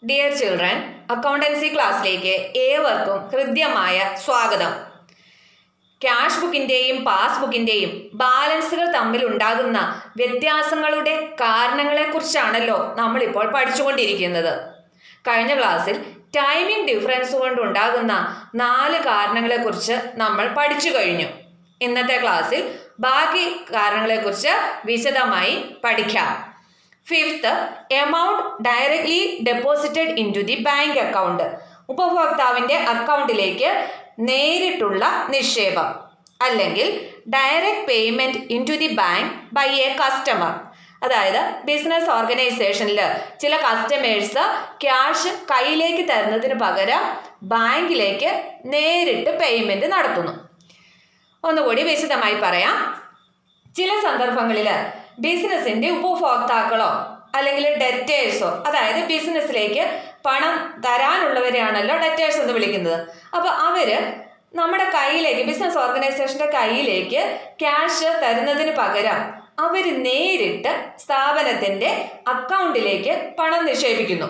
Dear children, accountancy ക്ലാസ്സിലേക്ക് ഏവർക്കും ഹൃദ്യമായ സ്വാഗതം. ക്യാഷ് ബുക്കിൻ്റെയും പാസ്ബുക്കിൻ്റെയും ബാലൻസുകൾ തമ്മിൽ ഉണ്ടാകുന്ന വ്യത്യാസങ്ങളുടെ കാരണങ്ങളെക്കുറിച്ചാണല്ലോ നമ്മളിപ്പോൾ പഠിച്ചുകൊണ്ടിരിക്കുന്നത്. കഴിഞ്ഞ ക്ലാസ്സിൽ ടൈമിംഗ് ഡിഫറൻസ് കൊണ്ടുണ്ടാകുന്ന 4 കാരണങ്ങളെക്കുറിച്ച് നമ്മൾ പഠിച്ചു കഴിഞ്ഞു. ഇന്നത്തെ ക്ലാസ്സിൽ ബാക്കി കാരണങ്ങളെക്കുറിച്ച് വിശദമായി പഠിക്കാം. Fifth, amount directly deposited into the bank account. ഉപഭോക്താവിൻ്റെ അക്കൗണ്ടിലേക്ക് നേരിട്ടുള്ള നിക്ഷേപം അല്ലെങ്കിൽ direct payment into the bank by a customer. അതായത് ബിസിനസ് ഓർഗനൈസേഷനിൽ ചില കസ്റ്റമേഴ്സ് ക്യാഷ് കയ്യിലേക്ക് തരുന്നതിന് പകരം ബാങ്കിലേക്ക് നേരിട്ട് പേയ്മെൻറ്റ് നടത്തുന്നു. ഒന്നുകൂടി വിശദമായി പറയാം. ചില സന്ദർഭങ്ങളിൽ ബിസിനസിൻ്റെ ഉപഭോക്താക്കളോ അല്ലെങ്കിൽ ഡെറ്റേഴ്സോ, അതായത് ബിസിനസ്സിലേക്ക് പണം തരാനുള്ളവരെയാണല്ലോ ഡെറ്റേഴ്സ് എന്ന് വിളിക്കുന്നത്. അപ്പോൾ അവർ നമ്മുടെ കയ്യിലേക്ക്, ബിസിനസ് ഓർഗനൈസേഷൻ്റെ കയ്യിലേക്ക് ക്യാഷ് തരുന്നതിന് പകരം അവർ നേരിട്ട് സ്ഥാപനത്തിൻ്റെ അക്കൗണ്ടിലേക്ക് പണം നിക്ഷേപിക്കുന്നു.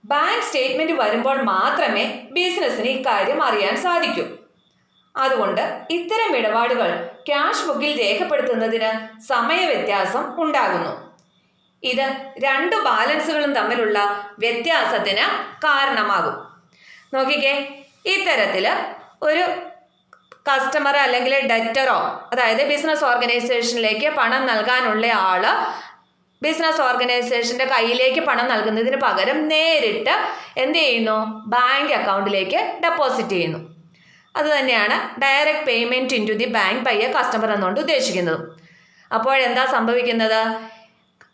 ബാങ്ക് സ്റ്റേറ്റ്മെൻറ്റ് വരുമ്പോൾ മാത്രമേ ബിസിനസ്സിന് ഇക്കാര്യം അറിയാൻ സാധിക്കൂ. അതുകൊണ്ട് ഇത്തരം ഇടപാടുകൾ ക്യാഷ് ബുക്കിൽ രേഖപ്പെടുത്തുന്നതിന് സമയവ്യത്യാസം ഉണ്ടാകുന്നു. ഇത് 2 ബാലൻസുകളും തമ്മിലുള്ള വ്യത്യാസത്തിന് കാരണമാകും. നോക്കിക്കേ, ഇത്തരത്തിൽ ഒരു കസ്റ്റമർ അല്ലെങ്കിൽ ഡെറ്ററോ, അതായത് ബിസിനസ് ഓർഗനൈസേഷനിലേക്ക് പണം നൽകാനുള്ള ആള് ബിസിനസ് ഓർഗനൈസേഷൻ്റെ കയ്യിലേക്ക് പണം നൽകുന്നതിന് പകരം നേരിട്ട് എന്ത് ചെയ്യുന്നു? ബാങ്ക് അക്കൗണ്ടിലേക്ക് ഡെപ്പോസിറ്റ് ചെയ്യുന്നു. അതുതന്നെയാണ് direct payment into the bank by a customer എന്നുകൊണ്ട് ഉദ്ദേശിക്കുന്നത്. അപ്പോഴെന്താ സംഭവിക്കുന്നത്?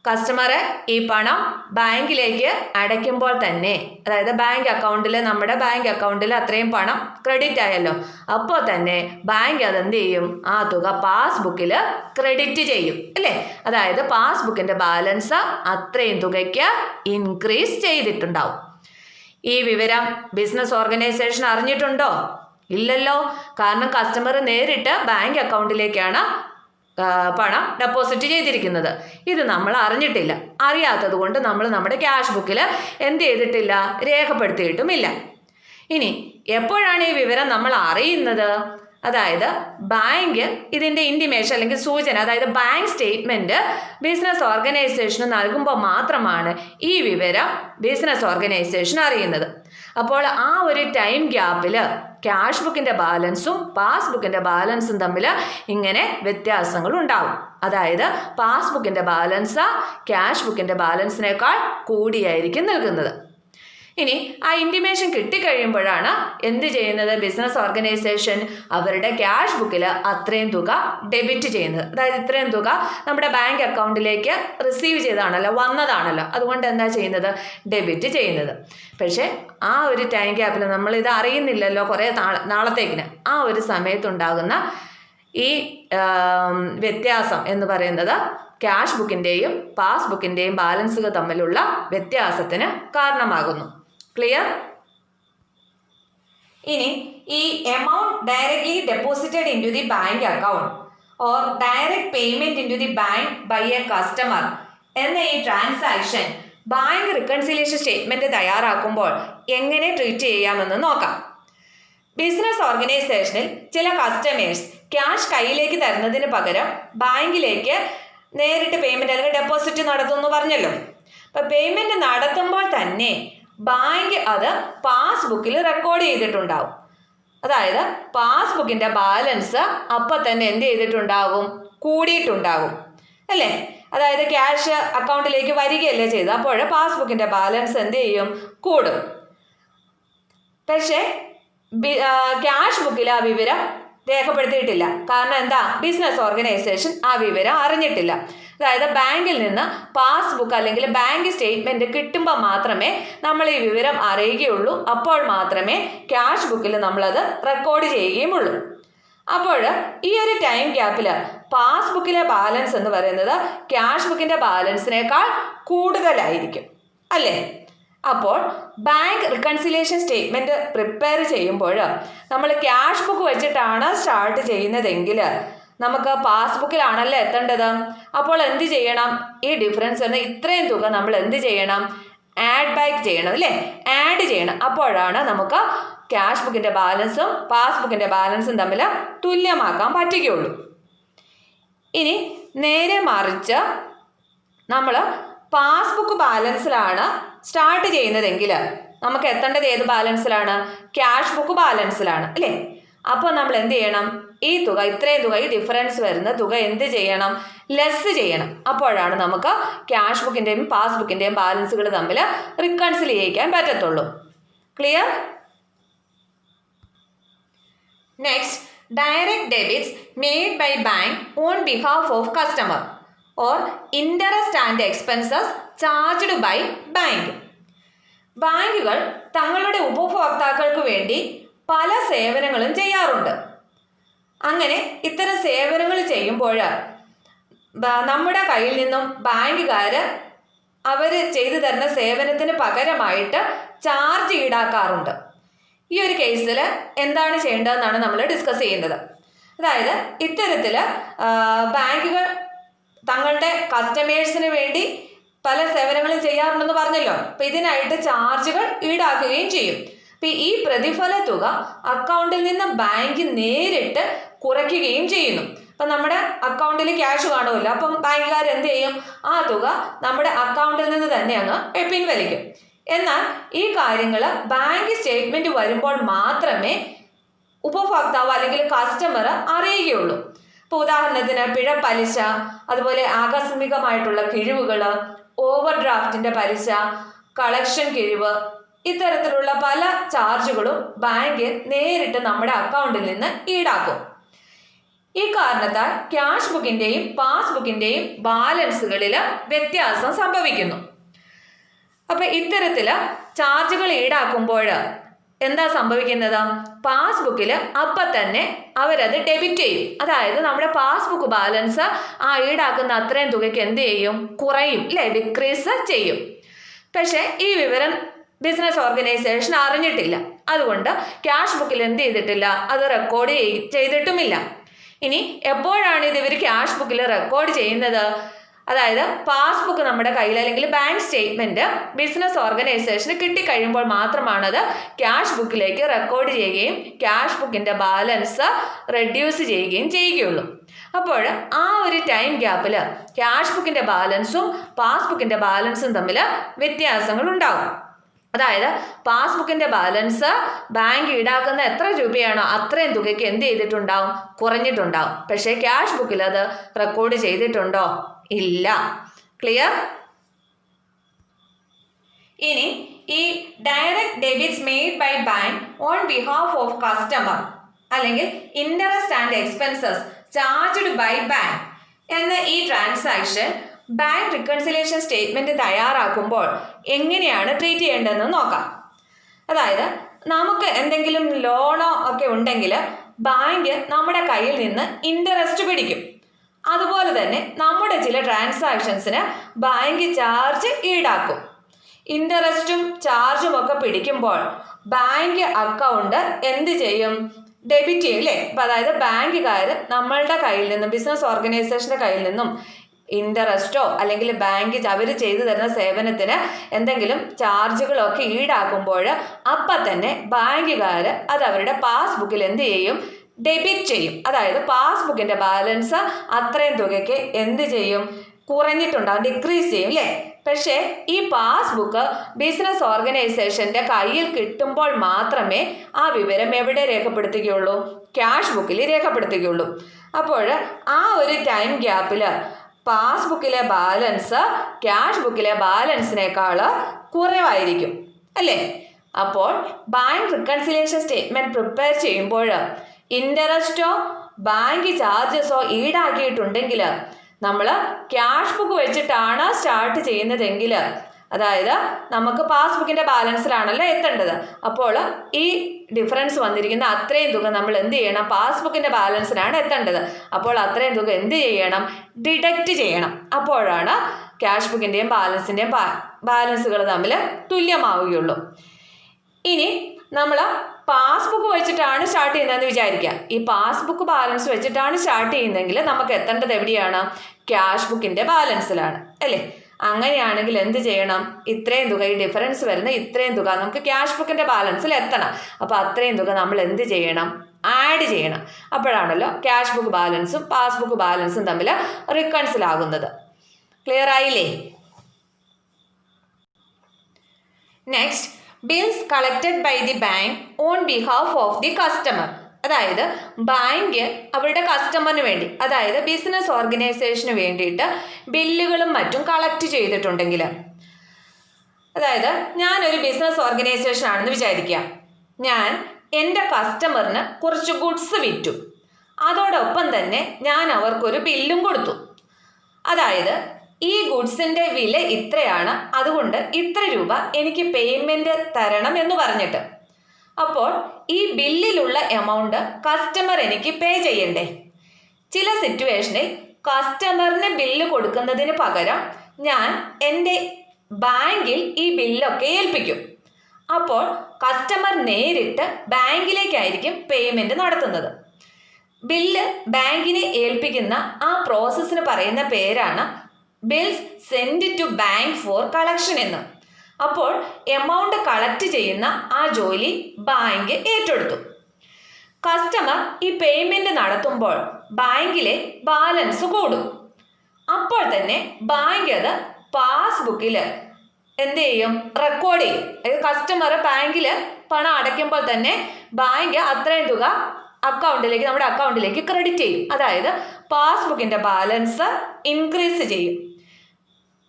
കസ്റ്റമർ ഈ പണം ബാങ്കിലേക്ക് അടയ്ക്കുമ്പോൾ തന്നെ, അതായത് ബാങ്ക് അക്കൗണ്ടിൽ, നമ്മുടെ ബാങ്ക് അക്കൗണ്ടിൽ അത്രയും പണം ക്രെഡിറ്റ് ആയല്ലോ, അപ്പോൾ തന്നെ ബാങ്ക് അതെന്ത് ചെയ്യും? ആ തുക പാസ്ബുക്കിൽ ക്രെഡിറ്റ് ചെയ്യും, അല്ലേ? അതായത് പാസ്ബുക്കിൻ്റെ ബാലൻസ് അത്രയും തുകയ്ക്ക് ഇൻക്രീസ് ചെയ്തിട്ടുണ്ടാവും. ഈ വിവരം ബിസിനസ് ഓർഗനൈസേഷൻ അറിഞ്ഞിട്ടുണ്ടോ? ഇല്ലല്ലോ. കാരണം കസ്റ്റമർ നേരിട്ട് ബാങ്ക് അക്കൗണ്ടിലേക്കാണ് പണം ഡെപ്പോസിറ്റ് ചെയ്തിരിക്കുന്നത്. ഇത് നമ്മൾ അറിഞ്ഞിട്ടില്ല. അറിയാത്തത് കൊണ്ട് നമ്മൾ നമ്മുടെ ക്യാഷ് ബുക്കിൽ എന്ത് ചെയ്തിട്ടില്ല? രേഖപ്പെടുത്തിയിട്ടുമില്ല. ഇനി എപ്പോഴാണ് ഈ വിവരം നമ്മൾ അറിയുന്നത്? അതായത് ബാങ്ക് ഇതിൻ്റെ ഇൻറ്റിമേഷൻ അല്ലെങ്കിൽ സൂചന, അതായത് ബാങ്ക് സ്റ്റേറ്റ്മെൻറ്റ് ബിസിനസ് ഓർഗനൈസേഷന് നൽകുമ്പോൾ മാത്രമാണ് ഈ വിവരം ബിസിനസ് ഓർഗനൈസേഷൻ അറിയുന്നത്. അപ്പോൾ ആ ഒരു ടൈം ഗ്യാപ്പിൽ ക്യാഷ് ബുക്കിൻ്റെ ബാലൻസും പാസ്ബുക്കിൻ്റെ ബാലൻസും തമ്മിൽ ഇങ്ങനെ വ്യത്യാസങ്ങൾ ഉണ്ടാവും. അതായത് പാസ്ബുക്കിൻ്റെ ബാലൻസ് ക്യാഷ് ബുക്കിൻ്റെ ബാലൻസിനേക്കാൾ കൂടിയായിരിക്കും നൽകുന്നത്. ഇനി ആ ഇൻറ്റിമേഷൻ കിട്ടിക്കഴിയുമ്പോഴാണ് എന്ത് ചെയ്യുന്നത്? ബിസിനസ് ഓർഗനൈസേഷൻ അവരുടെ ക്യാഷ് ബുക്കിൽ അത്രയും തുക ഡെബിറ്റ് ചെയ്യുന്നത്. അതായത് ഇത്രയും തുക നമ്മുടെ ബാങ്ക് അക്കൗണ്ടിലേക്ക് റിസീവ് ചെയ്താണല്ലോ, വന്നതാണല്ലോ, അതുകൊണ്ട് എന്താ ചെയ്യുന്നത്? ഡെബിറ്റ് ചെയ്യുന്നത്. പക്ഷേ ആ ഒരു ടൈം ഗ്യാപ്പിൽ നമ്മളിത് അറിയുന്നില്ലല്ലോ, കുറേ നാളത്തേക്കിന്. ആ ഒരു സമയത്തുണ്ടാകുന്ന ഈ വ്യത്യാസം എന്ന് പറയുന്നത് ക്യാഷ് ബുക്കിൻ്റെയും പാസ്ബുക്കിൻ്റെയും ബാലൻസുകൾ തമ്മിലുള്ള വ്യത്യാസത്തിന് കാരണമാകുന്നു. ക്ലിയർ? ഇനി ഈ amount directly deposited into the bank account or direct payment into the bank by a customer എന്ന ഈ ട്രാൻസാക്ഷൻ ബാങ്ക് റിക്കൺസിലിയേഷൻ സ്റ്റേറ്റ്മെൻറ്റ് തയ്യാറാക്കുമ്പോൾ എങ്ങനെ ട്രീറ്റ് ചെയ്യാമെന്ന് നോക്കാം. ബിസിനസ് ഓർഗനൈസേഷനിൽ ചില കസ്റ്റമേഴ്സ് ക്യാഷ് കയ്യിലേക്ക് തരുന്നതിന് പകരം ബാങ്കിലേക്ക് നേരിട്ട് പേയ്മെൻറ്റ് അല്ലെങ്കിൽ ഡെപ്പോസിറ്റ് നടത്തുമെന്ന് പറഞ്ഞല്ലോ. അപ്പോൾ പേയ്മെൻറ്റ് നടത്തുമ്പോൾ തന്നെ ബാങ്ക് അത് പാസ്ബുക്കിൽ റെക്കോർഡ് ചെയ്തിട്ടുണ്ടാവും. അതായത് പാസ്ബുക്കിൻ്റെ ബാലൻസ് അപ്പം തന്നെ എന്ത് ചെയ്തിട്ടുണ്ടാകും? കൂടിയിട്ടുണ്ടാകും, അല്ലേ? അതായത് ക്യാഷ് അക്കൗണ്ടിലേക്ക് വരികയല്ലേ ചെയ്തത്, അപ്പോൾ പാസ്ബുക്കിൻ്റെ ബാലൻസ് എന്ത് ചെയ്യും? കൂടും. പക്ഷേ ക്യാഷ് ബുക്കിൽ ആ വിവരം രേഖപ്പെടുത്തിയിട്ടില്ല. കാരണം എന്താ? ബിസിനസ് ഓർഗനൈസേഷൻ ആ വിവരം അറിഞ്ഞിട്ടില്ല. അതായത് ബാങ്കിൽ നിന്ന് പാസ്ബുക്ക് അല്ലെങ്കിൽ ബാങ്ക് സ്റ്റേറ്റ്മെൻറ്റ് കിട്ടുമ്പോൾ മാത്രമേ നമ്മൾ ഈ വിവരം അറിയുകയുള്ളൂ. അപ്പോൾ മാത്രമേ ക്യാഷ് ബുക്കിൽ നമ്മളത് റെക്കോർഡ് ചെയ്യുകയുമുള്ളൂ. അപ്പോൾ ഈ ഒരു ടൈം ഗ്യാപ്പിൽ പാസ്ബുക്കിലെ ബാലൻസ് എന്ന് പറയുന്നത് ക്യാഷ് ബുക്കിൻ്റെ ബാലൻസിനേക്കാൾ കൂടുതലായിരിക്കും, അല്ലേ? അപ്പോൾ ബാങ്ക് റിക്കൺസിലിയേഷൻ സ്റ്റേറ്റ്മെൻറ്റ് പ്രിപ്പയർ ചെയ്യുമ്പോൾ നമ്മൾ ക്യാഷ് ബുക്ക് വെച്ചിട്ടാണ് സ്റ്റാർട്ട് ചെയ്യുന്നതെങ്കിൽ നമുക്ക് പാസ്ബുക്കിലാണല്ലോ എത്തേണ്ടത്. അപ്പോൾ എന്ത് ചെയ്യണം? ഈ ഡിഫറൻസ് എന്ന ഇത്രയും തുക നമ്മൾ എന്ത് ചെയ്യണം? ആഡ് ബാക്ക് ചെയ്യണം അല്ലേ, ആഡ് ചെയ്യണം. അപ്പോഴാണ് നമുക്ക് ക്യാഷ് ബുക്കിൻ്റെ ബാലൻസും പാസ്ബുക്കിൻ്റെ ബാലൻസും തമ്മിൽ തുല്യമാക്കാൻ പറ്റുകയുള്ളൂ. ഇനി നേരെ മറിച്ച് നമ്മൾ പാസ്ബുക്ക് ബാലൻസിലാണ് സ്റ്റാർട്ട് ചെയ്യുന്നതെങ്കിൽ നമുക്ക് എത്തേണ്ടത് ഏത് ബാലൻസിലാണ്? ക്യാഷ് ബുക്ക് ബാലൻസിലാണ് അല്ലേ. അപ്പോൾ നമ്മൾ എന്ത് ചെയ്യണം? ഈ തുക, ഇത്രയും തുക, ഈ ഡിഫറൻസ് വരുന്ന തുക എന്ത് ചെയ്യണം? ലെസ് ചെയ്യണം. അപ്പോഴാണ് നമുക്ക് ക്യാഷ് ബുക്കിൻ്റെയും പാസ്ബുക്കിൻ്റെയും ബാലൻസുകൾ തമ്മിൽ റിക്കൺസിൽ ചെയ്യിക്കാൻ പറ്റത്തുള്ളൂ. Clear? Next, direct debits made by bank on behalf of customer or interest and expenses charged by bank. ബാങ്കുകൾ തങ്ങളുടെ ഉപഭോക്താക്കൾക്ക് വേണ്ടി പല സേവനങ്ങളും ചെയ്യാറുണ്ട്. അങ്ങനെ ഇത്തരം സേവനങ്ങൾ ചെയ്യുമ്പോൾ നമ്മുടെ കയ്യിൽ നിന്നും ബാങ്കുകാർ അവർ ചെയ്തു തരുന്ന സേവനത്തിന് പകരമായിട്ട് ചാർജ് ഈടാക്കാറുണ്ട്. ഈ ഒരു കേസിൽ എന്താണ് ചെയ്യേണ്ടതെന്നാണ് നമ്മൾ ഡിസ്കസ് ചെയ്യുന്നത്. അതായത് ഇത്തരത്തിൽ ബാങ്കുകൾ തങ്ങളുടെ കസ്റ്റമേഴ്സിന് വേണ്ടി പല സേവനങ്ങളും ചെയ്യാറുണ്ടെന്ന് പറഞ്ഞല്ലോ. അപ്പം ഇതിനായിട്ട് ചാർജുകൾ ഈടാക്കുകയും ചെയ്യും. അപ്പം ഈ പ്രതിഫല തുക അക്കൗണ്ടിൽ നിന്ന് ബാങ്ക് നേരിട്ട് കുറയ്ക്കുകയും ചെയ്യുന്നു. അപ്പം നമ്മുടെ അക്കൗണ്ടിൽ ക്യാഷ് കാണുമല്ലോ, അപ്പം ബാങ്കുകാർ എന്ത് ചെയ്യും? ആ തുക നമ്മുടെ അക്കൗണ്ടിൽ നിന്ന് തന്നെ അങ്ങ് പിൻവലിക്കും. എന്നാൽ ഈ കാര്യങ്ങൾ ബാങ്ക് സ്റ്റേറ്റ്മെന്റ് വരുമ്പോൾ മാത്രമേ ഉപഭോക്താവ് അല്ലെങ്കിൽ കസ്റ്റമർ അറിയുകയുള്ളൂ. ഇപ്പോൾ ഉദാഹരണത്തിന് പിഴ പലിശ, അതുപോലെ ആകസ്മികമായിട്ടുള്ള കിഴിവുകൾ, ഓവർ ഡ്രാഫ്റ്റിന്റെ പലിശ, കളക്ഷൻ കിഴിവ്, ഇത്തരത്തിലുള്ള പല ചാർജുകളും ബാങ്ക് നേരിട്ട് നമ്മുടെ അക്കൗണ്ടിൽ നിന്ന് ഈടാക്കും. ഈ കാരണത്താൽ ക്യാഷ് ബുക്കിന്റെയും പാസ്ബുക്കിന്റെയും ബാലൻസുകളിൽ വ്യത്യാസം സംഭവിക്കുന്നു. അപ്പൊ ഇത്തരത്തില് ചാർജുകൾ ഈടാക്കുമ്പോൾ എന്താ സംഭവിക്കുന്നത്? പാസ്ബുക്കിൽ അപ്പം തന്നെ അവരത് ഡെബിറ്റ് ചെയ്യും. അതായത് നമ്മുടെ പാസ്ബുക്ക് ബാലൻസ് ആ ഈടാക്കുന്ന അത്രയും തുകയ്ക്ക് എന്ത് ചെയ്യും? കുറയും അല്ലേ, ഡിക്രീസ് ചെയ്യും. പക്ഷേ ഈ വിവരം ബിസിനസ് ഓർഗനൈസേഷൻ അറിഞ്ഞിട്ടില്ല. അതുകൊണ്ട് ക്യാഷ് ബുക്കിൽ എന്ത് ചെയ്തിട്ടില്ല? അത് റെക്കോർഡ് ചെയ്തിട്ടുമില്ല. ഇനി എപ്പോഴാണ് ഇത് ഇവർ ക്യാഷ് ബുക്കിൽ റെക്കോർഡ് ചെയ്യുന്നത്? അതായത് പാസ്ബുക്ക് നമ്മുടെ കയ്യിൽ അല്ലെങ്കിൽ ബാങ്ക് സ്റ്റേറ്റ്മെന്റ് ബിസിനസ് ഓർഗനൈസേഷന് കിട്ടിക്കഴിയുമ്പോൾ മാത്രമാണ് അത് ക്യാഷ് ബുക്കിലേക്ക് റെക്കോർഡ് ചെയ്യുകയും ക്യാഷ് ബുക്കിന്റെ ബാലൻസ് റെഡ്യൂസ് ചെയ്യുകയും ചെയ്യുകയുള്ളൂ. അപ്പോൾ ആ ഒരു ടൈം ഗ്യാപ്പിൽ ക്യാഷ് ബുക്കിന്റെ ബാലൻസും പാസ്ബുക്കിന്റെ ബാലൻസും തമ്മിൽ വ്യത്യാസങ്ങൾ ഉണ്ടാകും. അതായത് പാസ്ബുക്കിന്റെ ബാലൻസ് ബാങ്ക് ഈടാക്കുന്ന എത്ര രൂപയാണോ അത്രയും തുകയ്ക്ക് എന്ത് ചെയ്തിട്ടുണ്ടാവും? കുറഞ്ഞിട്ടുണ്ടാവും. പക്ഷേ ക്യാഷ് ബുക്കിൽ അത് റെക്കോർഡ് ചെയ്തിട്ടുണ്ടോ? ഇല്ല. ക്ലിയർ? ഇനി ഈ direct debits made by bank on behalf of customer അല്ലെങ്കിൽ interest and expenses charged by bank എന്ന ഈ ട്രാൻസാക്ഷൻ ബാങ്ക് റിക്കൺസിലേഷൻ സ്റ്റേറ്റ്മെന്റ് തയ്യാറാക്കുമ്പോൾ എങ്ങനെയാണ് ട്രീറ്റ് ചെയ്യേണ്ടതെന്ന് നോക്കാം. അതായത് നമുക്ക് എന്തെങ്കിലും ലോണോ ഒക്കെ ഉണ്ടെങ്കിൽ ബാങ്ക് നമ്മുടെ കയ്യിൽ നിന്ന് ഇൻട്രസ്റ്റ് പിടിക്കും. അതുപോലെ തന്നെ നമ്മുടെ ചില ട്രാൻസാക്ഷൻസിന് ബാങ്ക് ചാർജ് ഈടാക്കും. ഇൻട്രസ്റ്റും ചാർജും ഒക്കെ പിടിക്കുമ്പോൾ ബാങ്ക് അക്കൗണ്ട് എന്ത് ചെയ്യും? ഡെബിറ്റ് ചെയ്യും അല്ലേ. അപ്പം അതായത് ബാങ്കുകാർ നമ്മളുടെ കയ്യിൽ നിന്നും ബിസിനസ് ഓർഗനൈസേഷൻ്റെ കയ്യിൽ നിന്നും ഇൻട്രസ്റ്റോ അല്ലെങ്കിൽ ബാങ്ക് അവർ ചെയ്തു തരുന്ന സേവനത്തിന് എന്തെങ്കിലും ചാർജുകളൊക്കെ ഈടാക്കുമ്പോൾ അപ്പം തന്നെ ബാങ്കുകാർ അത് അവരുടെ പാസ്ബുക്കിൽ എന്ത് ചെയ്യും? ഡെബിറ്റ് ചെയ്യും. അതായത് പാസ്ബുക്കിന്റെ ബാലൻസ് അത്രയും തുകയ്ക്ക് എന്ത് ചെയ്യും? കുറഞ്ഞിട്ടുണ്ടാകും, ഡിക്രീസ് ചെയ്യും അല്ലേ. പക്ഷേ ഈ പാസ്ബുക്ക് ബിസിനസ് ഓർഗനൈസേഷന്റെ കയ്യിൽ കിട്ടുമ്പോൾ മാത്രമേ ആ വിവരം എവിടെ രേഖപ്പെടുത്തുകയുള്ളൂ? ക്യാഷ് ബുക്കിൽ രേഖപ്പെടുത്തുകയുള്ളൂ. അപ്പോൾ ആ ഒരു ടൈം ഗ്യാപ്പിൽ പാസ്ബുക്കിലെ ബാലൻസ് ക്യാഷ് ബുക്കിലെ ബാലൻസിനേക്കാൾ കുറവായിരിക്കും അല്ലേ. അപ്പോൾ ബാങ്ക് റിക്കൺസിലേഷൻ സ്റ്റേറ്റ്മെന്റ് പ്രിപ്പയർ ചെയ്യുമ്പോൾ ഇൻട്രസ്റ്റോ ബാങ്ക് ചാർജസോ ഈടാക്കിയിട്ടുണ്ടെങ്കിൽ നമ്മൾ ക്യാഷ് ബുക്ക് വെച്ചിട്ടാണ് സ്റ്റാർട്ട് ചെയ്യുന്നതെങ്കിൽ, അതായത് നമുക്ക് പാസ്ബുക്കിന്റെ ബാലൻസിലാണല്ലോ എത്തേണ്ടത്. അപ്പോൾ ഈ ഡിഫറൻസ് വന്നിരിക്കുന്ന അത്രയും തുക നമ്മൾ എന്ത് ചെയ്യണം? പാസ്ബുക്കിന്റെ ബാലൻസിലാണ് എത്തേണ്ടത്. അപ്പോൾ അത്രയും തുക എന്ത് ചെയ്യണം? ഡിഡക്റ്റ് ചെയ്യണം. അപ്പോഴാണ് ക്യാഷ് ബുക്കിന്റെയും ബാലൻസിന്റെയും ബാലൻസുകൾ തമ്മിൽ തുല്യമാവുകയുള്ളൂ. ഇനി നമ്മൾ പാസ്ബുക്ക് വെച്ചിട്ടാണ് സ്റ്റാർട്ട് ചെയ്യുന്നതെന്ന് വിചാരിക്കുക. ഈ പാസ്ബുക്ക് ബാലൻസ് വെച്ചിട്ടാണ് സ്റ്റാർട്ട് ചെയ്യുന്നതെങ്കിൽ നമുക്ക് എത്തേണ്ടത് എവിടെയാണ്? ക്യാഷ് ബുക്കിന്റെ ബാലൻസിലാണ് അല്ലേ. അങ്ങനെയാണെങ്കിൽ എന്ത് ചെയ്യണം? ഇത്രയും തുക, ഈ ഡിഫറൻസ് വരുന്ന ഇത്രയും തുക നമുക്ക് ക്യാഷ് ബുക്കിൻ്റെ ബാലൻസിൽ എത്തണം. അപ്പോൾ അത്രയും തുക നമ്മൾ എന്ത് ചെയ്യണം? ആഡ് ചെയ്യണം. അപ്പോഴാണല്ലോ ക്യാഷ് ബുക്ക് ബാലൻസും പാസ്ബുക്ക് ബാലൻസും തമ്മിൽ റിക്കൺസിൽ ആകുന്നത്. ക്ലിയർ ആയില്ലേ? Next, bills collected by the bank on behalf of the customer. അതായത് ബാങ്ക് അവരുടെ കസ്റ്റമറിന് വേണ്ടി, അതായത് ബിസിനസ് ഓർഗനൈസേഷന് വേണ്ടിയിട്ട് ബില്ലുകളും മറ്റും കളക്ട് ചെയ്തിട്ടുണ്ടെങ്കിൽ, അതായത് ഞാനൊരു ബിസിനസ് ഓർഗനൈസേഷൻ ആണെന്ന് വിചാരിക്കാം. ഞാൻ എൻ്റെ കസ്റ്റമറിന് കുറച്ച് ഗുഡ്സ് വിറ്റു, അതോടൊപ്പം തന്നെ ഞാൻ അവർക്കൊരു ബില്ലും കൊടുത്തു. അതായത് ഈ ഗുഡ്സിൻ്റെ വില ഇത്രയാണ്, അതുകൊണ്ട് ഇത്ര രൂപ എനിക്ക് പേയ്മെൻറ്റ് തരണം എന്ന് പറഞ്ഞിട്ട്. അപ്പോൾ ഈ ബില്ലിലുള്ള എമൗണ്ട് കസ്റ്റമർ എനിക്ക് പേ ചെയ്യണ്ടേ? ചില സിറ്റുവേഷനിൽ കസ്റ്റമറിന് ബില്ല് കൊടുക്കുന്നതിന് പകരം ഞാൻ എൻ്റെ ബാങ്കിൽ ഈ ബില്ലൊക്കെ ഏൽപ്പിക്കും. അപ്പോൾ കസ്റ്റമർ നേരിട്ട് ബാങ്കിലേക്കായിരിക്കും പേയ്മെൻറ്റ് നടത്തുന്നത്. ബില്ല് ബാങ്കിനെ ഏൽപ്പിക്കുന്ന ആ പ്രോസസ്സിന് പറയുന്ന പേരാണ് bills send to bank for collection എന്ന്. അപ്പോൾ എമൗണ്ട് കളക്ട് ചെയ്യുന്ന ആ ജോലി ബാങ്ക് ഏറ്റെടുത്തു. കസ്റ്റമർ ഈ പേയ്മെൻറ്റ് നടത്തുമ്പോൾ ബാങ്കിലെ ബാലൻസ് കൂടും. അപ്പോൾ തന്നെ ബാങ്ക് അത് പാസ്ബുക്കിൽ എന്ത് ചെയ്യും? റെക്കോർഡ് ചെയ്യും. അതായത് കസ്റ്റമർ ബാങ്കിൽ പണം അടയ്ക്കുമ്പോൾ തന്നെ ബാങ്ക് അത്രയും തുക അക്കൗണ്ടിലേക്ക്, നമ്മുടെ അക്കൗണ്ടിലേക്ക് ക്രെഡിറ്റ് ചെയ്യും. അതായത് പാസ്ബുക്കിൻ്റെ ബാലൻസ് ഇൻക്രീസ് ചെയ്യും.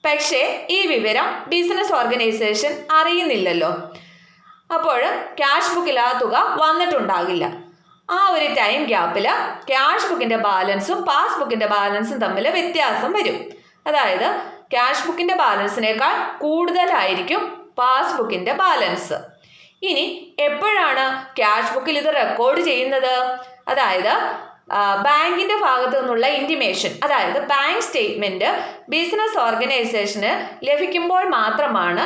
പക്ഷേ ഈ വിവരം ബിസിനസ് ഓർഗനൈസേഷൻ അറിയുന്നില്ലല്ലോ. അപ്പോൾ ക്യാഷ് ബുക്കിൽ ആ തുക വന്നിട്ടുണ്ടാകില്ല. ആ ഒരു ടൈം ഗ്യാപ്പിൽ ക്യാഷ് ബുക്കിൻ്റെ ബാലൻസും പാസ്ബുക്കിൻ്റെ ബാലൻസും തമ്മിൽ വ്യത്യാസം വരും. അതായത് ക്യാഷ് ബുക്കിൻ്റെ ബാലൻസിനേക്കാൾ കൂടുതലായിരിക്കും പാസ്ബുക്കിൻ്റെ ബാലൻസ്. ഇനി എപ്പോഴാണ് ക്യാഷ് ബുക്കിൽ ഇത് റെക്കോർഡ് ചെയ്യുന്നത്? അതായത് ബാങ്കിൻ്റെ ഭാഗത്തു നിന്നുള്ള ഇൻറ്റിമേഷൻ, അതായത് ബാങ്ക് സ്റ്റേറ്റ്മെൻറ്റ് ബിസിനസ് ഓർഗനൈസേഷന് ലഭിക്കുമ്പോൾ മാത്രമാണ്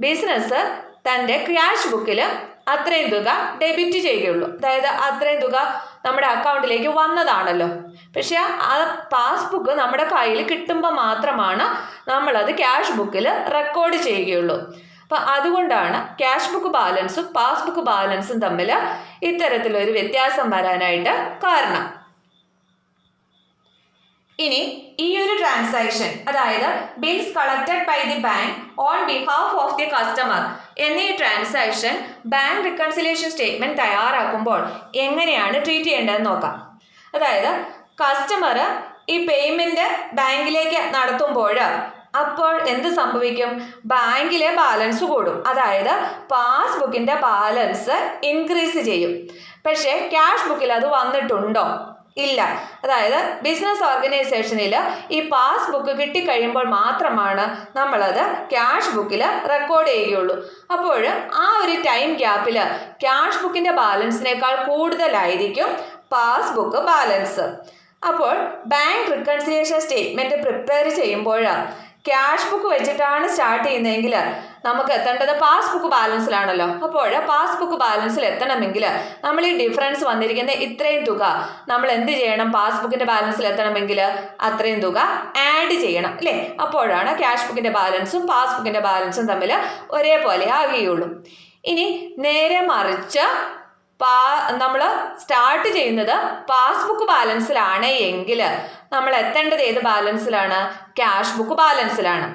ബിസിനസ് തൻ്റെ ക്യാഷ് ബുക്കിൽ അത്രയും തുക ഡെബിറ്റ് ചെയ്യുകയുള്ളൂ. അതായത് അത്രയും തുക നമ്മുടെ അക്കൗണ്ടിലേക്ക് വന്നതാണല്ലോ. പക്ഷേ ആ പാസ്ബുക്ക് നമ്മുടെ കയ്യിൽ കിട്ടുമ്പോൾ മാത്രമാണ് നമ്മളത് ക്യാഷ് ബുക്കിൽ റെക്കോർഡ് ചെയ്യുകയുള്ളൂ. അപ്പം അതുകൊണ്ടാണ് ക്യാഷ് ബുക്ക് ബാലൻസും പാസ്ബുക്ക് ബാലൻസും തമ്മിൽ ഇത്തരത്തിലൊരു വ്യത്യാസം വരാനായിട്ട് കാരണം. ഇനി ഈ ഒരു ട്രാൻസാക്ഷൻ, അതായത് bills collected by the bank on behalf of the customer എന്നീ ട്രാൻസാക്ഷൻ ബാങ്ക് റിക്കൺസിലിയേഷൻ സ്റ്റേറ്റ്മെൻറ്റ് തയ്യാറാക്കുമ്പോൾ എങ്ങനെയാണ് ട്രീറ്റ് ചെയ്യേണ്ടതെന്ന് നോക്കാം. അതായത് കസ്റ്റമർ ഈ പേയ്മെൻറ്റ് ബാങ്കിലേക്ക് നടത്തുമ്പോൾ അപ്പോൾ എന്ത് സംഭവിക്കും? ബാങ്കിലെ ബാലൻസ് കൂടും. അതായത് പാസ്ബുക്കിൻ്റെ ബാലൻസ് ഇൻക്രീസ് ചെയ്യും. പക്ഷേ ക്യാഷ് ബുക്കിൽ അത് വന്നിട്ടുണ്ടോ? ഇല്ല. അതായത് ബിസിനസ് ഓർഗനൈസേഷനിൽ ഈ പാസ്ബുക്ക് കിട്ടിക്കഴിയുമ്പോൾ മാത്രമാണ് നമ്മളത് ക്യാഷ് ബുക്കിൽ റെക്കോർഡ് ചെയ്യുകയുള്ളൂ. അപ്പോൾ ആ ഒരു ടൈം ഗ്യാപ്പിൽ ക്യാഷ് ബുക്കിൻ്റെ ബാലൻസിനേക്കാൾ കൂടുതലായിരിക്കും പാസ്ബുക്ക് ബാലൻസ്. അപ്പോൾ ബാങ്ക് റിക്കൺസിലിയേഷൻ സ്റ്റേറ്റ്മെൻറ്റ് പ്രിപ്പയർ ചെയ്യുമ്പോൾ ക്യാഷ് ബുക്ക് വെച്ചിട്ടാണ് സ്റ്റാർട്ട് ചെയ്യുന്നതെങ്കിൽ നമുക്ക് എത്തേണ്ടത് പാസ്ബുക്ക് ബാലൻസിലാണല്ലോ. അപ്പോൾ പാസ്ബുക്ക് ബാലൻസിൽ എത്തണമെങ്കിൽ നമ്മൾ ഈ ഡിഫറൻസ് വന്നിരിക്കുന്ന ഇത്രയും തുക നമ്മൾ എന്ത് ചെയ്യണം? പാസ്ബുക്കിൻ്റെ ബാലൻസിൽ എത്തണമെങ്കിൽ അത്രയും തുക ആഡ് ചെയ്യണം, അല്ലേ? അപ്പോഴാണ് ക്യാഷ് ബുക്കിൻ്റെ ബാലൻസും പാസ്ബുക്കിൻ്റെ ബാലൻസും തമ്മിൽ ഒരേപോലെ ആകുകയുള്ളൂ. ഇനി നേരെ മറിച്ച് നമ്മൾ സ്റ്റാർട്ട് ചെയ്യുന്നത് പാസ്ബുക്ക് ബാലൻസിലാണ് എങ്കിൽ നമ്മൾ എത്തേണ്ടത് ഏത് ബാലൻസിലാണ്? Cash book ബാലൻസിലാണ്.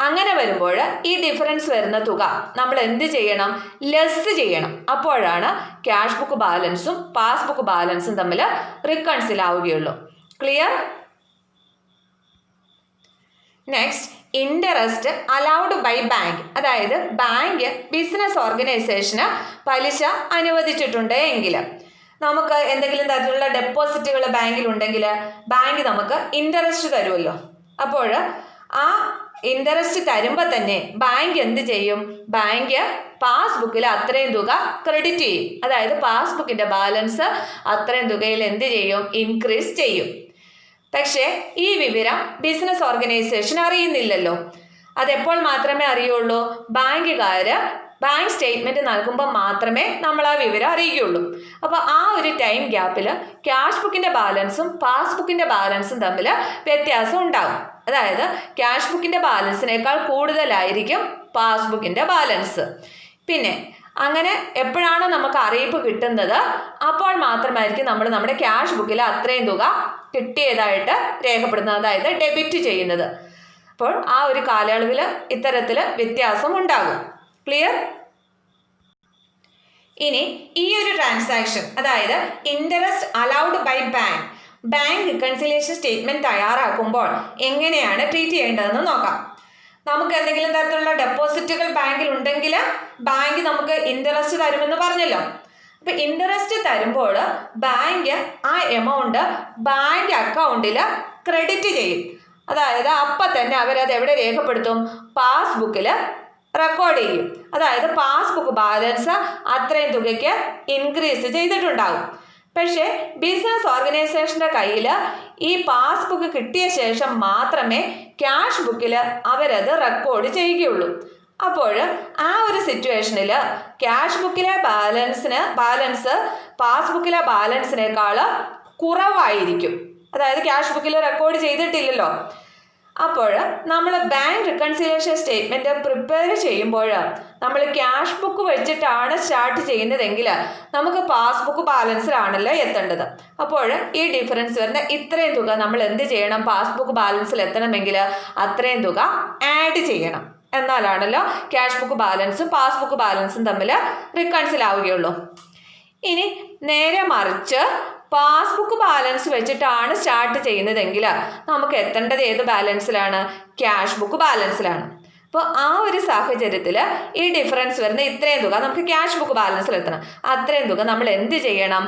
അങ്ങനെ വരുമ്പോൾ ഈ ഡിഫറൻസ് വരുന്ന തുക നമ്മൾ എന്ത് ചെയ്യണം? ലെസ് ചെയ്യണം. അപ്പോഴാണ് ക്യാഷ് ബുക്ക് ബാലൻസും പാസ്ബുക്ക് ബാലൻസും തമ്മിൽ റിക്കൺസിൽ ആവുകയുള്ളൂ. Clear? Next, interest allowed by bank. അതായത് ബാങ്ക് ബിസിനസ് ഓർഗനൈസേഷന് പലിശ അനുവദിച്ചിട്ടുണ്ട് എങ്കിൽ, നമുക്ക് എന്തെങ്കിലും തരത്തിലുള്ള ഡെപ്പോസിറ്റുകൾ ബാങ്കിലുണ്ടെങ്കിൽ ബാങ്ക് നമുക്ക് ഇൻട്രസ്റ്റ് തരുമല്ലോ. അപ്പോൾ ആ ഇൻട്രസ്റ്റ് തരുമ്പോൾ തന്നെ ബാങ്ക് എന്ത് ചെയ്യും? ബാങ്ക് പാസ്ബുക്കിൽ അത്രയും തുക ക്രെഡിറ്റ് ചെയ്യും. അതായത് പാസ്ബുക്കിൻ്റെ ബാലൻസ് അത്രയും തുകയിൽ എന്ത് ചെയ്യും? ഇൻക്രീസ് ചെയ്യും. പക്ഷേ ഈ വിവരം ബിസിനസ് ഓർഗനൈസേഷൻ അറിയുന്നില്ലല്ലോ. അതെപ്പോൾ മാത്രമേ അറിയുള്ളൂ? ബാങ്കുകാർ ബാങ്ക് സ്റ്റേറ്റ്മെൻറ്റ് നൽകുമ്പോൾ മാത്രമേ നമ്മൾ ആ വിവരം അറിയുകയുള്ളൂ. അപ്പോൾ ആ ഒരു ടൈം ഗ്യാപ്പിൽ ക്യാഷ് ബുക്കിൻ്റെ ബാലൻസും പാസ്ബുക്കിൻ്റെ ബാലൻസും തമ്മിൽ വ്യത്യാസം ഉണ്ടാകും. അതായത് ക്യാഷ് ബുക്കിൻ്റെ ബാലൻസിനേക്കാൾ കൂടുതലായിരിക്കും പാസ്ബുക്കിൻ്റെ ബാലൻസ്. പിന്നെ അങ്ങനെ എപ്പോഴാണോ നമുക്ക് അറിയിപ്പ് കിട്ടുന്നത് അപ്പോൾ മാത്രമായിരിക്കും നമ്മൾ നമ്മുടെ ക്യാഷ് ബുക്കിൽ അത്രയും തുക കിട്ടിയതായിട്ട് രേഖപ്പെടുത്തുന്നത്, അതായത് ഡെബിറ്റ് ചെയ്യുന്നത്. അപ്പോൾ ആ ഒരു കാലയളവിൽ ഇത്തരത്തിൽ വ്യത്യാസം ഉണ്ടാകും. ക്ലിയർ? ഇനി ഈ ഒരു ട്രാൻസാക്ഷൻ, അതായത് interest allowed by bank reconciliation statement തയ്യാറാക്കുമ്പോൾ എങ്ങനെയാണ് ട്രീറ്റ് ചെയ്യേണ്ടതെന്ന് നോക്കാം. നമുക്ക് എന്തെങ്കിലും തരത്തിലുള്ള ഡെപ്പോസിറ്റുകൾ ബാങ്കിൽ ഉണ്ടെങ്കിൽ ബാങ്ക് നമുക്ക് ഇൻട്രസ്റ്റ് തരുമെന്ന് പറഞ്ഞല്ലോ. അപ്പൊ ഇൻട്രസ്റ്റ് തരുമ്പോൾ ബാങ്ക് ആ എമൗണ്ട് ബാങ്ക് അക്കൗണ്ടിൽ ക്രെഡിറ്റ് ചെയ്യും. അതായത് അപ്പം തന്നെ അവരത് എവിടെ രേഖപ്പെടുത്തും? പാസ്ബുക്കിൽ റെക്കോർഡ് ചെയ്യും. അതായത് പാസ്ബുക്ക് ബാലൻസ് അത്രയും തുകയ്ക്ക് ഇൻക്രീസ് ചെയ്തിട്ടുണ്ടാകും. പക്ഷേ ബിസിനസ് ഓർഗനൈസേഷൻ്റെ കയ്യിൽ ഈ പാസ്ബുക്ക് കിട്ടിയ ശേഷം മാത്രമേ ക്യാഷ് ബുക്കിൽ അവരത് റെക്കോർഡ് ചെയ്യുകയുള്ളൂ. അപ്പോൾ ആ ഒരു സിറ്റുവേഷനിൽ ക്യാഷ് ബുക്കിലെ ബാലൻസ് പാസ്ബുക്കിലെ ബാലൻസിനേക്കാൾ കുറവായിരിക്കും. അതായത് ക്യാഷ് ബുക്കിൽ റെക്കോർഡ് ചെയ്തിട്ടില്ലല്ലോ. അപ്പോൾ നമ്മൾ ബാങ്ക് റിക്കൺസിലിയേഷൻ സ്റ്റേറ്റ്മെൻറ്റ് പ്രിപ്പയർ ചെയ്യുമ്പോൾ നമ്മൾ ക്യാഷ് ബുക്ക് വെച്ചിട്ടാണ് സ്റ്റാർട്ട് ചെയ്യുന്നതെങ്കിൽ നമുക്ക് പാസ്ബുക്ക് ബാലൻസിലാണല്ലോ എത്തേണ്ടത്. അപ്പോൾ ഈ ഡിഫറൻസ് വരുന്ന ഇത്രയും തുക നമ്മൾ എന്ത് ചെയ്യണം? പാസ്ബുക്ക് ബാലൻസിൽ എത്തണമെങ്കിൽ അത്രയും തുക ആഡ് ചെയ്യണം. എന്നാലാണല്ലോ ക്യാഷ് ബുക്ക് ബാലൻസും പാസ്ബുക്ക് ബാലൻസും തമ്മിൽ റിക്കൺസിൽ ആവുകയുള്ളൂ. ഇനി നേരെ മറിച്ച് പാസ്ബുക്ക് ബാലൻസ് വെച്ചിട്ടാണ് സ്റ്റാർട്ട് ചെയ്യുന്നതെങ്കിൽ നമുക്ക് എത്തേണ്ടത് ഏത് ബാലൻസിലാണ്? Cash book ബാലൻസിലാണ്. അപ്പോൾ ആ ഒരു സാഹചര്യത്തിൽ ഈ ഡിഫറൻസ് വരുന്ന ഇത്രയും തുക നമുക്ക് ക്യാഷ് ബുക്ക് ബാലൻസിൽ എത്തണം. അത്രയും തുക നമ്മൾ എന്ത് ചെയ്യണം?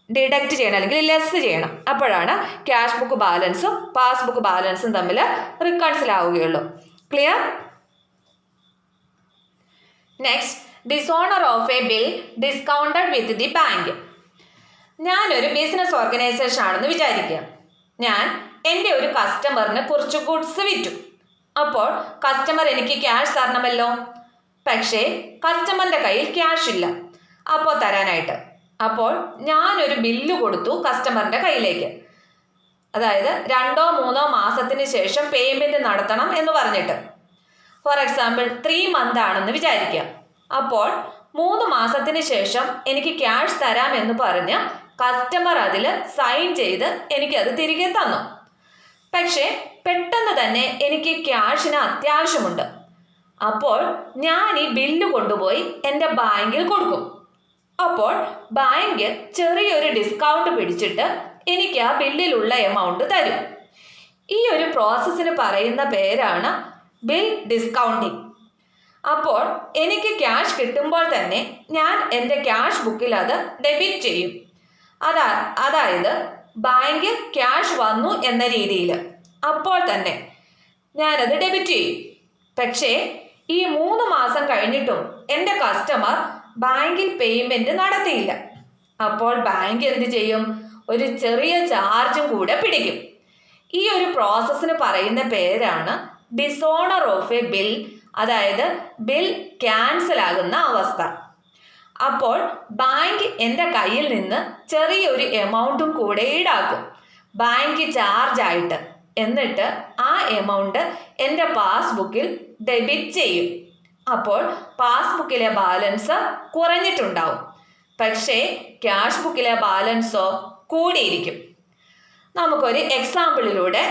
ഡിഡക്റ്റ് ചെയ്യണം, അല്ലെങ്കിൽ ലെസ് ചെയ്യണം. അപ്പോഴാണ് ക്യാഷ് ബുക്ക് ബാലൻസും പാസ്ബുക്ക് ബാലൻസും തമ്മിൽ റിക്കൺസിൽ ആവുകയുള്ളൂ. Clear? Next, dishonour of A bill discounted with the bank. ഞാനൊരു ബിസിനസ് ഓർഗനൈസേഷൻ ആണെന്ന് വിചാരിക്കുക. ഞാൻ എൻ്റെ ഒരു കസ്റ്റമറിന് കുറച്ച് ഗുഡ്സ് വിറ്റു. അപ്പോൾ കസ്റ്റമർ എനിക്ക് ക്യാഷ് തരണമല്ലോ. പക്ഷേ കസ്റ്റമറിൻ്റെ കയ്യിൽ ക്യാഷ് ഇല്ല അപ്പോൾ തരാനായിട്ട്. അപ്പോൾ ഞാനൊരു ബില്ല് കൊടുത്തു കസ്റ്റമറിൻ്റെ കയ്യിലേക്ക്. അതായത് 2-3 മാസത്തിന് ശേഷം പേയ്മെൻറ്റ് നടത്തണം എന്ന് പറഞ്ഞിട്ട്. ഫോർ എക്സാമ്പിൾ 3 മന്ത് ആണെന്ന് വിചാരിക്കുക. അപ്പോൾ 3 മാസത്തിന് ശേഷം എനിക്ക് ക്യാഷ് തരാമെന്ന് പറഞ്ഞ് കസ്റ്റമർ അതിൽ സൈൻ ചെയ്ത് എനിക്കത് തിരികെ തന്നു. പക്ഷേ പെട്ടെന്ന് തന്നെ എനിക്ക് ക്യാഷിന് അത്യാവശ്യമുണ്ട്. അപ്പോൾ ഞാൻ ഈ ബില്ല് കൊണ്ടുപോയി എൻ്റെ ബാങ്കിൽ കൊടുക്കും. അപ്പോൾ ബാങ്ക് ചെറിയൊരു ഡിസ്കൗണ്ട് പിടിച്ചിട്ട് എനിക്ക് ആ ബില്ലിലുള്ള എമൗണ്ട് തരും. ഈ ഒരു പ്രോസസ്സിന് പറയുന്ന പേരാണ് ബിൽ ഡിസ്കൗണ്ടിങ്. അപ്പോൾ എനിക്ക് ക്യാഷ് കിട്ടുമ്പോൾ തന്നെ ഞാൻ എൻ്റെ ക്യാഷ് ബുക്കിൽ അത് ഡെബിറ്റ് ചെയ്യും. അതായത് ബാങ്ക് ക്യാഷ് വന്നു എന്ന രീതിയിൽ അപ്പോൾ തന്നെ ഞാനത് ഡെബിറ്റ് ചെയ്യും. പക്ഷേ ഈ 3 മാസം കഴിഞ്ഞിട്ടും എൻ്റെ കസ്റ്റമർ ബാങ്കിൽ പേയ്മെൻറ്റ് നടത്തിയില്ല. അപ്പോൾ ബാങ്ക് എന്ത് ചെയ്യും? ഒരു ചെറിയ ചാർജും കൂടെ പിടിക്കും. ഈ ഒരു പ്രോസസ്സിന് പറയുന്ന പേരാണ് ഡിസോണർ ഓഫ് എ ബിൽ, അതായത് ബിൽ ക്യാൻസൽ ആകുന്ന അവസ്ഥ. അപ്പോൾ ബാങ്ക് എൻ്റെ കയ്യിൽ നിന്ന് ചെറിയൊരു എമൗണ്ടും കൂടെ ഈടാക്കും ബാങ്ക് ചാർജായിട്ട്. എന്നിട്ട് ആ എമൗണ്ട് എൻ്റെ പാസ്ബുക്കിൽ ഡെബിറ്റ് ചെയ്യും. അപ്പോൾ പാസ്ബുക്കിലെ ബാലൻസ് കുറഞ്ഞിട്ടുണ്ടാവും. പക്ഷേ ക്യാഷ് ബുക്കിലെ ബാലൻസോ കൂടിയിരിക്കും. നമുക്കൊരു എക്സാമ്പിളിലൂടെ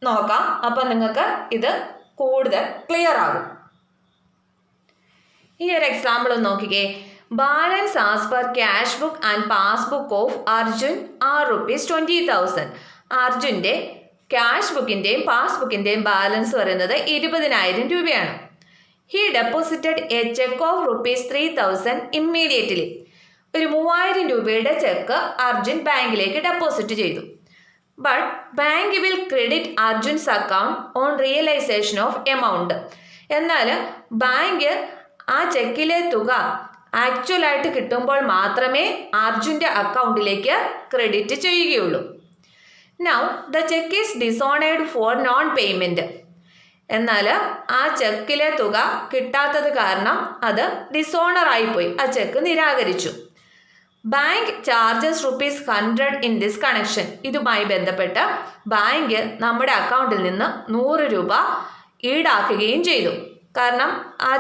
നോക്കാം. അപ്പം നിങ്ങൾക്ക് ഇത് കൂടുതൽ ക്ലിയർ ആകും. ഈ ഒരു എക്സാമ്പിൾ ഒന്ന് നോക്കിക്കേ. Balance as per cash book and passbook of Arjun are ₹20,000. അർജുൻ്റെ ക്യാഷ് ബുക്കിൻ്റെയും പാസ്ബുക്കിൻ്റെയും ബാലൻസ് പറയുന്നത് 20,000 രൂപയാണ്. He deposited a cheque of ₹3,000 immediately. ഒരു 3,000 രൂപയുടെ ചെക്ക് അർജുൻ ബാങ്കിലേക്ക് ഡെപ്പോസിറ്റ് ചെയ്തു. But bank will credit Arjun's account on realisation of amount. എന്നാൽ ബാങ്ക് ആ ചെക്കിലെ തുക ആക്ച്വലായിട്ട് കിട്ടുമ്പോൾ മാത്രമേ അർജുൻ്റെ അക്കൗണ്ടിലേക്ക് ക്രെഡിറ്റ് ചെയ്യുകയുള്ളൂ. Now the cheque is dishonoured four non payment. എന്നാൽ ആ ചെക്കിലെ തുക കിട്ടാത്തത് കാരണം അത് ഡിസോണർ ആയിപ്പോയി, ആ ചെക്ക് നിരാകരിച്ചു. Bank charges ₹100 in this connection. ഇതുമായി ബന്ധപ്പെട്ട് ബാങ്ക് നമ്മുടെ അക്കൗണ്ടിൽ നിന്ന് 100 രൂപ ഈടാക്കുകയും ചെയ്തു. കാരണം ആ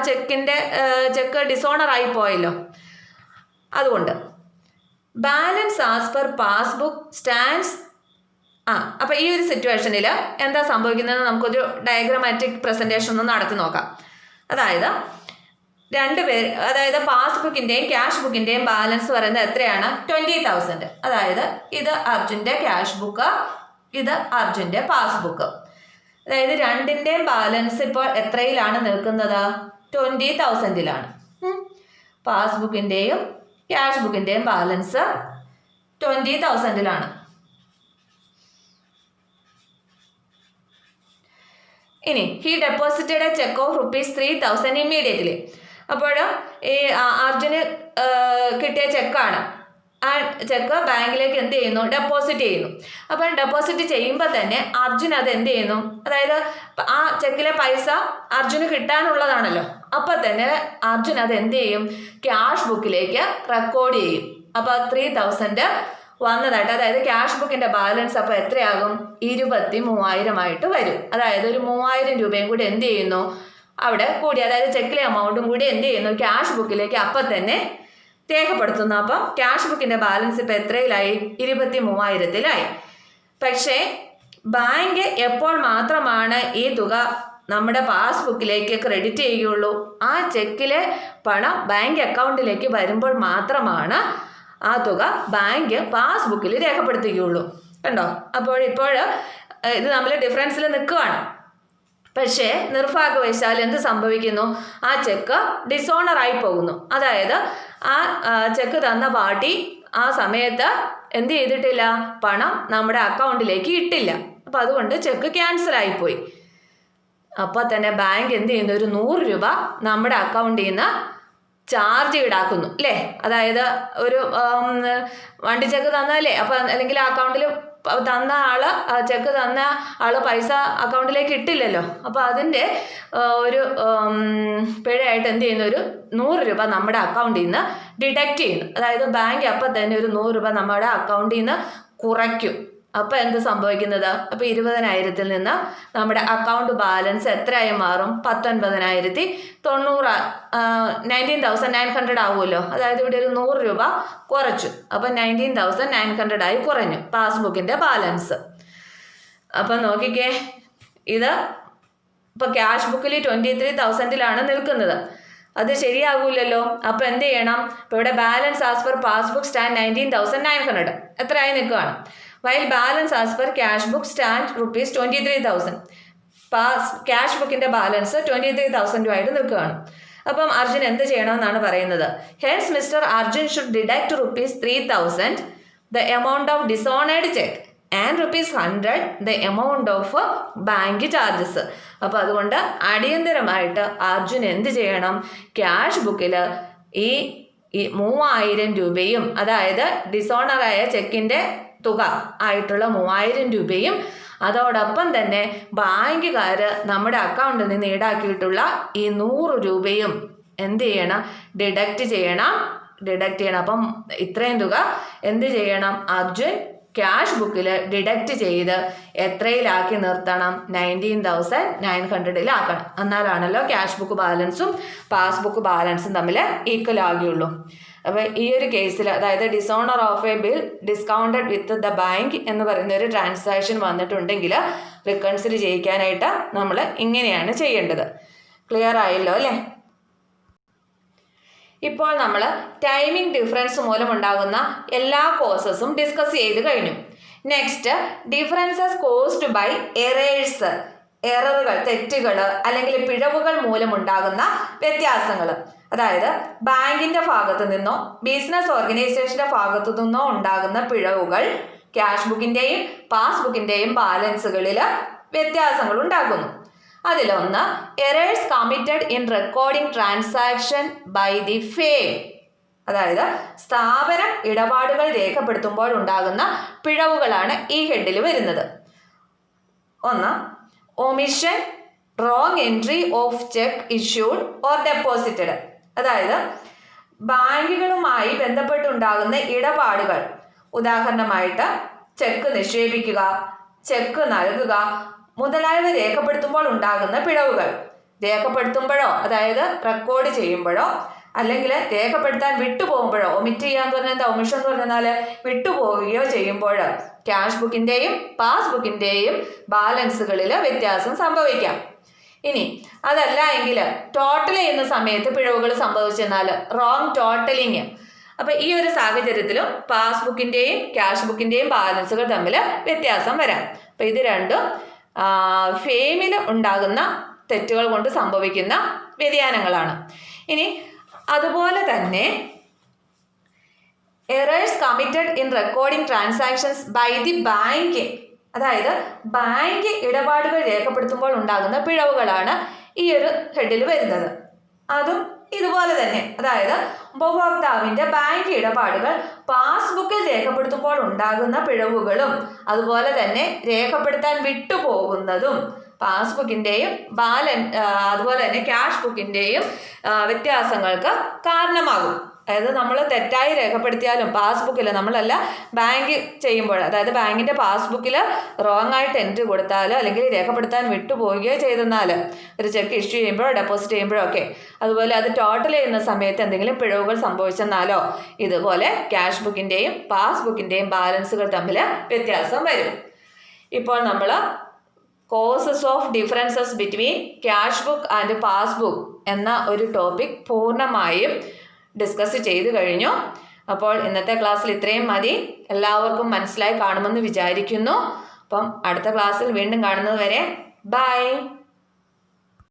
ചെക്ക് ഡിസോണർ ആയി പോയല്ലോ. അതുകൊണ്ട് balance as per passbook stands. അപ്പം ഈ ഒരു സിറ്റുവേഷനിൽ എന്താ സംഭവിക്കുന്നത്, നമുക്കൊരു ഡയഗ്രമാറ്റിക് പ്രസൻറ്റേഷൻ ഒന്ന് നടത്തി നോക്കാം. അതായത് അതായത് പാസ്ബുക്കിൻ്റെയും ക്യാഷ് ബുക്കിൻ്റെയും ബാലൻസ് പറയുന്നത് എത്രയാണ്? 20,000. അതായത് ഇത് അർജുൻ്റെ ക്യാഷ് ബുക്ക്, ഇത് അർജുൻ്റെ പാസ്ബുക്ക്. അതായത് രണ്ടിൻ്റെയും ബാലൻസ് ഇപ്പോൾ എത്രയിലാണ് നിൽക്കുന്നത്? 20,000-ലാണ്. പാസ്ബുക്കിൻ്റെയും ക്യാഷ് ബുക്കിൻ്റെയും ബാലൻസ് 20,000-ലാണ്. ഇനി he deposited a cheque of ₹3,000 immediately. അപ്പോൾ ഈ അർജുന് കിട്ടിയ ചെക്കാണ്. ആ ചെക്ക് ബാങ്കിലേക്ക് എന്ത് ചെയ്യുന്നു? ഡെപ്പോസിറ്റ് ചെയ്യുന്നു. അപ്പം ഡെപ്പോസിറ്റ് ചെയ്യുമ്പോൾ തന്നെ അർജുൻ അത് എന്ത് ചെയ്യുന്നു? അതായത് ആ ചെക്കിലെ പൈസ അർജുന് കിട്ടാനുള്ളതാണല്ലോ. അപ്പം തന്നെ അർജുൻ അത് എന്ത് ചെയ്യും? ക്യാഷ് ബുക്കിലേക്ക് റെക്കോർഡ് ചെയ്യും. അപ്പോൾ 3,000 വന്നതായിട്ട്, അതായത് ക്യാഷ് ബുക്കിൻ്റെ ബാലൻസ് അപ്പോൾ എത്രയാകും? 23,000 ആയിട്ട് വരും. അതായത് ഒരു 3,000 രൂപയും കൂടി എന്ത് ചെയ്യുന്നു? അവിടെ കൂടി, അതായത് ചെക്കിലെ എമൗണ്ടും കൂടി എന്ത് ചെയ്യുന്നു? ക്യാഷ് ബുക്കിലേക്ക് അപ്പം തന്നെ രേഖപ്പെടുത്തുന്നു. അപ്പം ക്യാഷ് ബുക്കിൻ്റെ ബാലൻസ് ഇപ്പോൾ എത്രയിലായി? 23,000-ലായി. പക്ഷേ ബാങ്ക് എപ്പോൾ മാത്രമാണ് ഈ തുക നമ്മുടെ പാസ്ബുക്കിലേക്ക് ക്രെഡിറ്റ് ചെയ്യുകയുള്ളൂ? ആ ചെക്കിലെ പണം ബാങ്ക് അക്കൗണ്ടിലേക്ക് വരുമ്പോൾ മാത്രമാണ് ആ തുക ബാങ്ക് പാസ്ബുക്കിൽ രേഖപ്പെടുത്തുകയുള്ളൂ. കണ്ടോ? അപ്പോൾ ഇത് നമ്മൾ ഡിഫറൻസിൽ നിൽക്കുകയാണ്. പക്ഷേ നിർഭാഗ്യവശാൽ എന്ത് സംഭവിക്കുന്നു? ആ ചെക്ക് ഡിസോണർ ആയി പോകുന്നു. അതായത് ആ ചെക്ക് തന്ന പാർട്ടി ആ സമയത്ത് എന്ത് ചെയ്തിട്ടില്ല? പണം നമ്മുടെ അക്കൗണ്ടിലേക്ക് ഇട്ടില്ല. അപ്പം അതുകൊണ്ട് ചെക്ക് ക്യാൻസൽ ആയിപ്പോയി. അപ്പോൾ തന്നെ ബാങ്ക് എന്ത് ചെയ്യുന്നു? ഒരു 100 രൂപ നമ്മുടെ അക്കൗണ്ടിൽ നിന്ന് ചാർജ് ഈടാക്കുന്നു, അല്ലേ? അതായത് ഒരു വണ്ടി ചെക്ക് തന്നല്ലേ, അപ്പം അല്ലെങ്കിൽ അക്കൗണ്ടിൽ തന്ന ആള്, ചെക്ക് തന്ന ആള് പൈസ അക്കൗണ്ടിലേക്ക് ഇട്ടില്ലല്ലോ. അപ്പോൾ അതിൻ്റെ ഒരു പിഴയായിട്ട് എന്ത് ചെയ്യുന്നു? ഒരു 100 രൂപ നമ്മുടെ അക്കൗണ്ടിൽ നിന്ന് ഡിഡക്റ്റ് ചെയ്യുന്നു. അതായത് ബാങ്ക് അപ്പം തന്നെ ഒരു 100 രൂപ നമ്മുടെ അക്കൗണ്ടിൽ നിന്ന് കുറയ്ക്കും. അപ്പോൾ എന്ത് സംഭവിക്കുന്നത്? അപ്പോൾ 20,000-ൽ നിന്ന് നമ്മുടെ അക്കൗണ്ട് ബാലൻസ് എത്രയായി മാറും? 19,900, 19,900 ആവുമല്ലോ. അതായത് ഇവിടെ ഒരു 100 രൂപ കുറച്ചു. അപ്പോൾ 19,900 ആയി കുറഞ്ഞു പാസ്ബുക്കിൻ്റെ ബാലൻസ്. അപ്പം നോക്കിക്കേ, ഇത് ഇപ്പോൾ ക്യാഷ് ബുക്കിൽ 23,000-ലാണ് നിൽക്കുന്നത്. അത് ശരിയാകൂലല്ലോ. അപ്പോൾ എന്ത് ചെയ്യണം? ഇപ്പോൾ ഇവിടെ balance as per passbook stand 19,900 എത്രയായി നിൽക്കുകയാണ്. While balance as per cash book stand ₹23,000. Cash ബുക്കിൻ്റെ ബാലൻസ് 23,000 നിൽക്കുകയാണ്. അപ്പം അർജുൻ എന്ത് ചെയ്യണമെന്നാണ് പറയുന്നത്? Hence mister Arjun should deduct ₹3,000 the amount of dishonoured check and ₹100 the amount of bank charges. അപ്പോൾ അതുകൊണ്ട് അടിയന്തരമായിട്ട് അർജുൻ എന്ത് ചെയ്യണം? ക്യാഷ് ബുക്കിൽ ഈ 3,000 രൂപയും, അതായത് ഡിസോണറായ ചെക്കിൻ്റെ തുക ആയിട്ടുള്ള 3,000 രൂപയും, അതോടൊപ്പം തന്നെ ബാങ്കുകാർ നമ്മുടെ അക്കൗണ്ടിൽ നിന്ന് ഈടാക്കിയിട്ടുള്ള ഈ 100 രൂപയും എന്ത് ചെയ്യണം? ഡിഡക്റ്റ് ചെയ്യണം. അപ്പം ഇത്രയും തുക എന്ത് ചെയ്യണം? അർജുൻ ക്യാഷ് ബുക്കിൽ ഡിഡക്റ്റ് ചെയ്ത് എത്രയിലാക്കി നിർത്തണം? 19,900-ലാക്കണം. എന്നാലാണല്ലോ ക്യാഷ് ബുക്ക് ബാലൻസും പാസ്ബുക്ക് ബാലൻസും തമ്മിൽ ഈക്വൽ ആകുകയുള്ളൂ. അപ്പോൾ ഈ ഒരു കേസിൽ, അതായത് dishonour of A bill discounted with the bank എന്ന് പറയുന്ന ഒരു ട്രാൻസാക്ഷൻ വന്നിട്ടുണ്ടെങ്കിൽ റിക്കൺസിൽ ചെയ്യിക്കാനായിട്ട് നമ്മൾ ഇങ്ങനെയാണ് ചെയ്യേണ്ടത്. ക്ലിയർ ആയല്ലോ അല്ലേ? ഇപ്പോൾ നമ്മൾ ടൈമിംഗ് ഡിഫറൻസ് മൂലമുണ്ടാകുന്ന എല്ലാ കോസസും ഡിസ്കസ് ചെയ്ത് കഴിഞ്ഞു. Next, differences caused by errors. എററുകൾ, തെറ്റുകൾ അല്ലെങ്കിൽ പിഴവുകൾ മൂലമുണ്ടാകുന്ന വ്യത്യാസങ്ങൾ. അതായത് ബാങ്കിൻ്റെ ഭാഗത്തു നിന്നോ ബിസിനസ് ഓർഗനൈസേഷൻ്റെ ഭാഗത്തു നിന്നോ ഉണ്ടാകുന്ന പിഴവുകൾ ക്യാഷ് ബുക്കിൻ്റെയും പാസ്ബുക്കിൻ്റെയും ബാലൻസുകളിൽ വ്യത്യാസങ്ങൾ ഉണ്ടാക്കുന്നു. അതിലൊന്ന് errors committed in recording transaction by the firm. അതായത് സ്ഥാപനം ഇടപാടുകൾ രേഖപ്പെടുത്തുമ്പോൾ ഉണ്ടാകുന്ന പിഴവുകളാണ് ഈ ഹെഡിൽ വരുന്നത്. ഒന്ന്, omission, wrong entry of cheque issued or deposited. അതായത് ബാങ്കുകളുമായി ബന്ധപ്പെട്ടുണ്ടാകുന്ന ഇടപാടുകൾ, ഉദാഹരണമായിട്ട് ചെക്ക് നിക്ഷേപിക്കുക, ചെക്ക് നൽകുക മുതലായവ രേഖപ്പെടുത്തുമ്പോൾ ഉണ്ടാകുന്ന പിഴവുകൾ. രേഖപ്പെടുത്തുമ്പോഴോ, അതായത് റെക്കോർഡ് ചെയ്യുമ്പോഴോ, അല്ലെങ്കിൽ രേഖപ്പെടുത്താൻ വിട്ടുപോകുമ്പോഴോ, ഒമിറ്റ് ചെയ്യാന്ന് പറഞ്ഞാൽ എന്താ, ഒമിഷൻ എന്ന് പറഞ്ഞാൽ വിട്ടുപോവുകയോ ചെയ്യുമ്പോൾ ക്യാഷ് ബുക്കിൻ്റെയും പാസ്ബുക്കിൻ്റെയും ബാലൻസുകളിൽ വ്യത്യാസം സംഭവിക്കാം. ഇനി അതല്ല എങ്കിൽ ടോട്ടൽ ചെയ്യുന്ന സമയത്ത് പിഴവുകൾ സംഭവിച്ചെന്നാൽ റോങ് ടോട്ടലിങ്. അപ്പം ഈ ഒരു സാഹചര്യത്തിലും പാസ്ബുക്കിൻ്റെയും ക്യാഷ് ബുക്കിൻ്റെയും ബാലൻസുകൾ തമ്മിൽ വ്യത്യാസം വരാം. അപ്പം ഇത് രണ്ടും ഫെയിമിൽ ഉണ്ടാകുന്ന തെറ്റുകൾ കൊണ്ട് സംഭവിക്കുന്ന വ്യതിയാനങ്ങളാണ്. ഇനി അതുപോലെ തന്നെ errors committed in recording transactions by the bank, അതായത് ബാങ്ക് ഇടപാടുകൾ രേഖപ്പെടുത്തുമ്പോൾ ഉണ്ടാകുന്ന പിഴവുകളാണ് ഈ ഒരു ഹെഡിൽ വരുന്നത്. അതും ഇതുപോലെ തന്നെ, അതായത് ഉപഭോക്താവിൻ്റെ ബാങ്ക് ഇടപാടുകൾ പാസ്ബുക്കിൽ രേഖപ്പെടുത്തുമ്പോൾ ഉണ്ടാകുന്ന പിഴവുകളും അതുപോലെ തന്നെ രേഖപ്പെടുത്താൻ വിട്ടുപോകുന്നതും പാസ്ബുക്കിൻ്റെയും അതുപോലെ തന്നെ ക്യാഷ് ബുക്കിൻ്റെയും വ്യത്യാസങ്ങൾക്ക് കാരണമാകും. അതായത് നമ്മൾ തെറ്റായി രേഖപ്പെടുത്തിയാലും പാസ്ബുക്കിൽ നമ്മളല്ല ബാങ്ക് ചെയ്യുമ്പോൾ, അതായത് ബാങ്കിൻ്റെ പാസ്ബുക്കിൽ റോങ് ആയിട്ട് എൻട്രി കൊടുത്താലോ അല്ലെങ്കിൽ രേഖപ്പെടുത്താൻ വിട്ടുപോവുകയോ ചെയ്തെന്നാൽ, ഒരു ചെക്ക് ഇഷ്യൂ ചെയ്യുമ്പോഴോ ഡെപ്പോസിറ്റ് ചെയ്യുമ്പോഴോ ഒക്കെ, അതുപോലെ അത് ടോട്ടൽ ചെയ്യുന്ന സമയത്ത് എന്തെങ്കിലും പിഴവുകൾ സംഭവിച്ചെന്നാലോ ഇതുപോലെ ക്യാഷ് ബുക്കിൻ്റെയും പാസ്ബുക്കിൻ്റെയും ബാലൻസുകൾ തമ്മിൽ വ്യത്യാസം വരും. ഇപ്പോൾ നമ്മൾ causes of differences between cash book and passbook എന്ന ഒരു ടോപ്പിക് പൂർണ്ണമായും ഡിസ്കസ് ചെയ്തു കഴിഞ്ഞു. അപ്പോൾ ഇന്നത്തെ ക്ലാസ്സിൽ ഇത്രയും മതി. എല്ലാവർക്കും മനസ്സിലായി കാണുമെന്ന് വിചാരിക്കുന്നു. അപ്പം അടുത്ത ക്ലാസ്സിൽ വീണ്ടും കാണുന്നത് വരെ ബൈ.